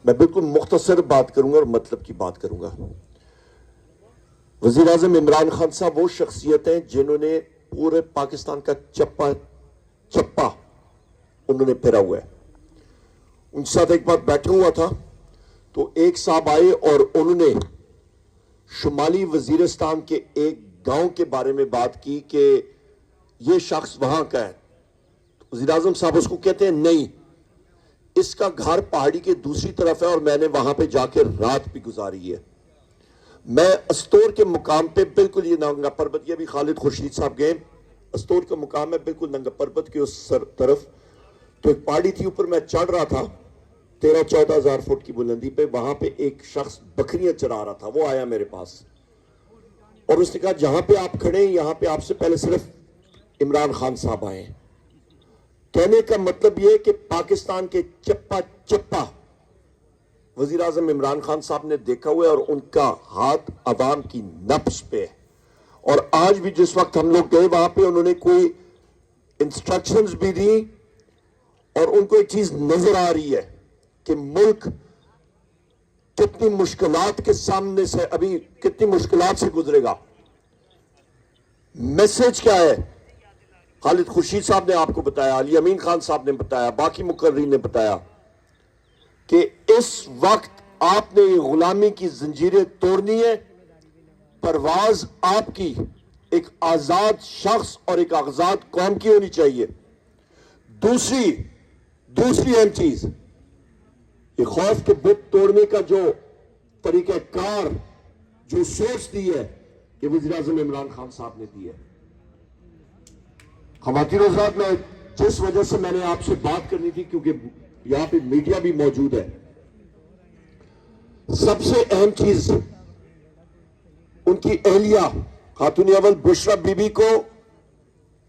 میں بالکل مختصر بات کروں گا اور مطلب کی بات کروں گا. وزیر اعظم عمران خان صاحب وہ شخصیت ہیں جنہوں نے پورے پاکستان کا چپا انہوں نے پھیرا ہوا ہے. ان کے ساتھ ایک بار بیٹھا ہوا تھا تو ایک صاحب آئے اور انہوں نے شمالی وزیرستان کے ایک گاؤں کے بارے میں بات کی کہ یہ شخص وہاں کا ہے. وزیر اعظم صاحب اس کو کہتے ہیں نہیں، اس کا گھر پہاڑی کے دوسری طرف ہے اور میں نے وہاں پہ جا کے رات بھی گزاری ہے. میں استور کے مقام پہ بالکل یہ ننگا پربت، یہ بھی خالد خورشید صاحب گئے، استور کا مقام ہے بالکل ننگا پربت کے اس طرف. تو ایک پہاڑی تھی، اوپر میں چڑھ رہا تھا 13-14 ہزار فٹ کی بلندی پہ. وہاں پہ ایک شخص بکریاں چرا رہا تھا. وہ آیا میرے پاس اور اس نے کہا جہاں پہ آپ کھڑے ہیں یہاں پہ آپ سے پہلے صرف عمران خان صاحب آئے ہیں. کہنے کا مطلب یہ کہ پاکستان کے چپا وزیر اعظم عمران خان صاحب نے دیکھا ہوا ہے اور ان کا ہاتھ عوام کی نبض پہ ہے. اور آج بھی جس وقت ہم لوگ گئے وہاں پہ انہوں نے کوئی انسٹرکشنز بھی دی اور ان کو ایک چیز نظر آ رہی ہے کہ ملک کتنی مشکلات کے سامنے سے، ابھی کتنی مشکلات سے گزرے گا. میسج کیا ہے؟ خالد خورشید صاحب نے آپ کو بتایا، علی امین خان صاحب نے بتایا، باقی مقررین نے بتایا کہ اس وقت آپ نے غلامی کی زنجیریں توڑنی ہے. پرواز آپ کی ایک آزاد شخص اور ایک آزاد قوم کی ہونی چاہیے. دوسری اہم چیز، یہ خوف کے بت توڑنے کا جو طریقہ کار، جو سوچ دی ہے، یہ وزیر اعظم عمران خان صاحب نے دی ہے. خواتین و حضرات، میں جس وجہ سے میں نے آپ سے بات کرنی تھی کیونکہ یہاں پہ میڈیا بھی موجود ہے، سب سے اہم چیز ان کی اہلیہ خاتون اول بشرا بی بی کو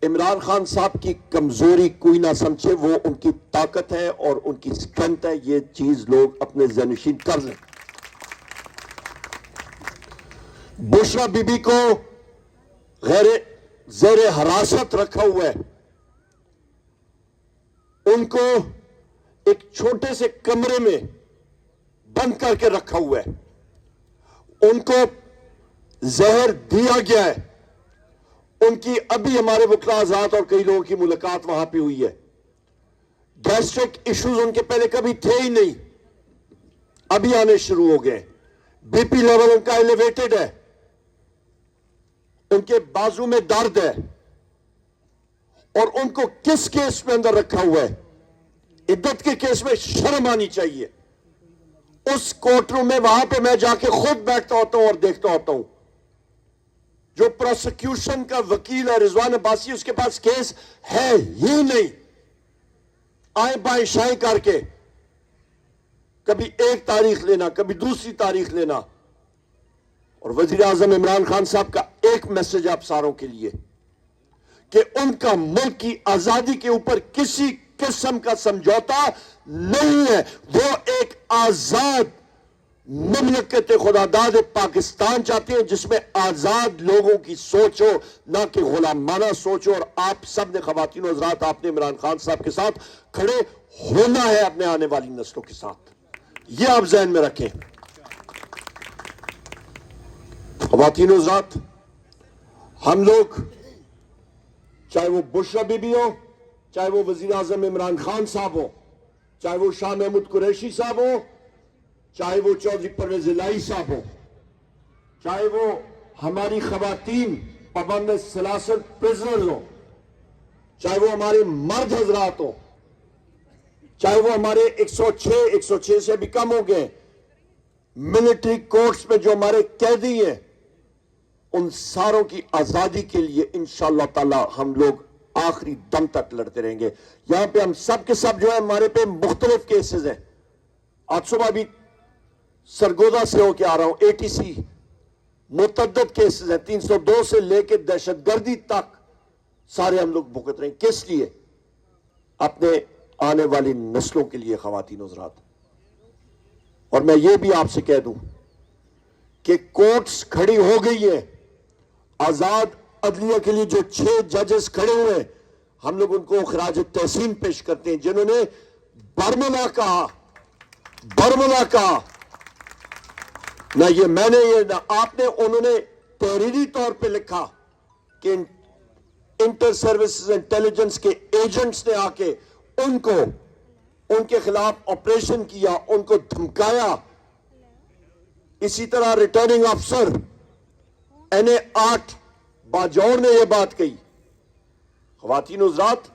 عمران خان صاحب کی کمزوری کوئی نہ سمجھے، وہ ان کی طاقت ہے اور ان کی اسٹرینتھ ہے. یہ چیز لوگ اپنے ذہن نشین کر لیں. بشرا بی بی کو زیر حراست رکھا ہوا ہے. ان کو ایک چھوٹے سے کمرے میں بند کر کے رکھا ہوا ہے. ان کو زہر دیا گیا ہے. ان کی ابھی ہمارے وکلاء حضرات اور کئی لوگوں کی ملاقات وہاں پہ ہوئی ہے. گیسٹرک ایشوز ان کے پہلے کبھی تھے ہی نہیں، ابھی آنے شروع ہو گئے. بی پی لیول ان کا ایلیویٹڈ ہے. ان کے بازو میں درد ہے. اور ان کو کس کیس میں اندر رکھا ہوا ہے؟ عدت کے کیس میں. شرم آنی چاہیے. اس کورٹ روم میں وہاں پہ میں جا کے خود بیٹھتا ہوتا ہوں اور دیکھتا ہوتا ہوں. جو پروسیکیوشن کا وکیل ہے رضوان عباسی، اس کے پاس کیس ہے ہی نہیں. آئیں بائیں شائیں کر کے کبھی ایک تاریخ لینا، کبھی دوسری تاریخ لینا. اور وزیر اعظم عمران خان صاحب کا ایک میسج آپ ساروں کے لیے کہ ان کا ملک کی آزادی کے اوپر کسی قسم کا سمجھوتا نہیں ہے. وہ ایک آزاد مملکت خداداد پاکستان چاہتے ہیں جس میں آزاد لوگوں کی سوچ ہو، نہ کہ غلامانہ سوچ ہو. اور آپ سب نے، خواتین و حضرات، آپ نے عمران خان صاحب کے ساتھ کھڑے ہونا ہے اپنے آنے والی نسلوں کے ساتھ. یہ آپ ذہن میں رکھیں. خواتین و حضرات، ہم لوگ، چاہے وہ بشرا بی بی ہو، چاہے وہ وزیر اعظم عمران خان صاحب ہو، چاہے وہ شاہ محمود قریشی صاحب ہو، چاہے وہ چودھری پرویز الہی صاحب ہو، چاہے وہ ہماری خواتین پابند سلاسل پرزنرز ہو، چاہے وہ ہمارے مرد حضرات ہو، چاہے وہ ہمارے 106 سے بھی کم ہو گئے ملٹری کورٹس میں جو ہمارے قیدی ہیں، ان ساروں کی آزادی کے لیے انشاءاللہ تعالی ہم لوگ آخری دم تک لڑتے رہیں گے. یہاں پہ ہم سب کے سب جو ہے، ہمارے پہ مختلف کیسز ہیں. آج صبح بھی سرگودا سے ہو کے آ رہا ہوں، ATC متعدد کیسز ہیں، 302 سے لے کے دہشت گردی تک سارے ہم لوگ بھگت رہے ہیں. کس لیے؟ اپنے آنے والی نسلوں کے لیے. خواتین و حضرات، اور میں یہ بھی آپ سے کہہ دوں کہ کورٹس کھڑی ہو گئی ہے. آزاد عدلیہ کے لیے جو 6 ججز کھڑے ہوئے ہیں، ہم لوگ ان کو خراج تحسین پیش کرتے ہیں، جنہوں نے برملا کہا برملا کہا، نہ یہ میں نے یہ نہ آپ نے، انہوں نے تحریری طور پہ لکھا کہ انٹر سروسز انٹیلیجنس کے ایجنٹس نے آ کے ان کے خلاف آپریشن کیا، ان کو دھمکایا. اسی طرح ریٹرننگ افسر NA8 باجوڑ نے یہ بات کہی. خواتین و حضرات،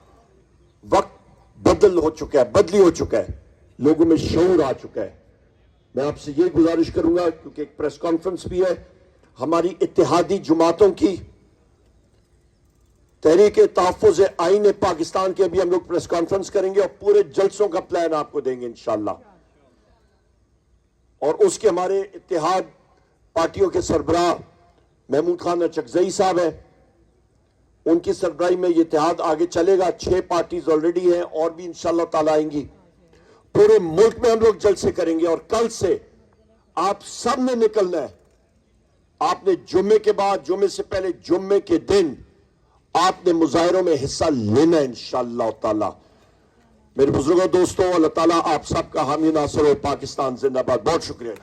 وقت بدلی ہو چکا ہے، لوگوں میں شعور آ چکا ہے. میں آپ سے یہ گزارش کروں گا، کیونکہ ایک پریس کانفرنس بھی ہے ہماری اتحادی جماعتوں کی، تحریک تحفظ آئین پاکستان کے بھی ہم لوگ پریس کانفرنس کریں گے اور پورے جلسوں کا پلان آپ کو دیں گے انشاءاللہ. اور اس کے ہمارے اتحاد پارٹیوں کے سربراہ محمود خان اچکزئی صاحب ہیں، ان کی سربراہی میں یہ اتحاد آگے چلے گا. 6 پارٹیز آلریڈی ہیں اور بھی انشاءاللہ تعالی آئیں گی. پورے ملک میں ہم لوگ جلسے کریں گے اور کل سے آپ سب نے نکلنا ہے. آپ نے جمعے کے بعد، جمعے سے پہلے، جمعے کے دن آپ نے مظاہروں میں حصہ لینا ہے انشاءاللہ تعالی. میرے بزرگوں دوستوں، اللہ تعالیٰ آپ سب کا حامی ناصر ہو. پاکستان زندہ باد. بہت شکریہ.